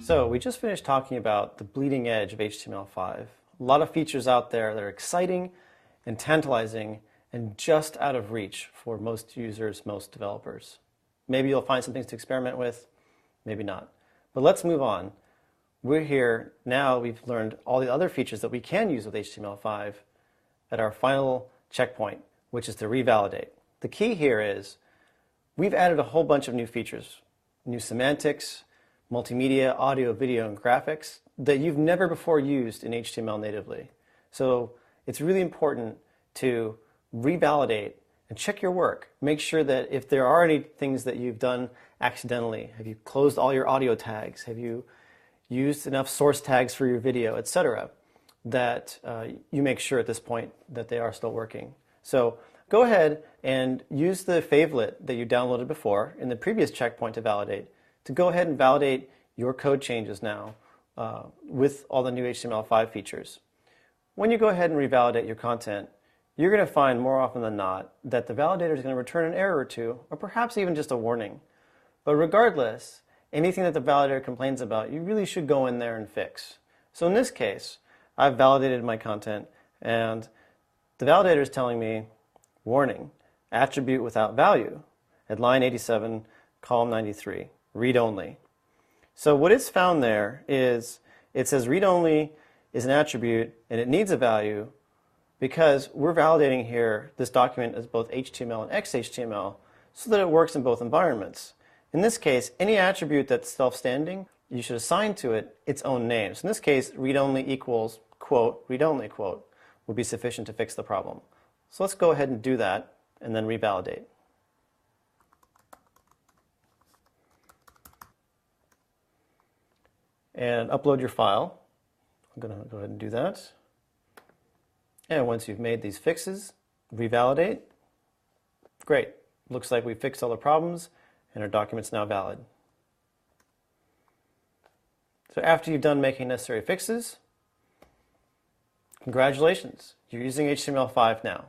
So we just finished talking about the bleeding edge of HTML5. A lot of features out there that are exciting and tantalizing and just out of reach for most users, most developers. Maybe you'll find some things to experiment with, maybe not. But let's move on. We're here now, we've learned all the other features that we can use with HTML5 at our final checkpoint, which is to revalidate. The key here is we've added a whole bunch of new features, new semantics, multimedia, audio, video, and graphics that you've never before used in HTML natively. So it's really important to revalidate and check your work. Make sure that if there are any things that you've done accidentally, have you closed all your audio tags, have you used enough source tags for your video, etc., that you make sure at this point that they are still working. So go ahead and use the favelet that you downloaded before in the previous checkpoint to validate, to go ahead and validate your code changes now with all the new HTML5 features. When you go ahead and revalidate your content, you're going to find more often than not that the validator is going to return an error or two, or perhaps even just a warning. But regardless, anything that the validator complains about, you really should go in there and fix. So in this case, I've validated my content, and the validator is telling me, warning, attribute without value at line 87, column 93. Read only. So what it's found there is it says read only is an attribute and it needs a value because we're validating here this document as both HTML and XHTML so that it works in both environments. In this case, any attribute that's self-standing, you should assign to it its own name. So in this case, read only equals quote, read only quote would be sufficient to fix the problem. So let's go ahead and do that and then revalidate. And upload your file. I'm going to go ahead and do that. And once you've made these fixes, revalidate. Great. Looks like we fixed all the problems and our document's now valid. So after you've done making necessary fixes, congratulations, you're using HTML5 now.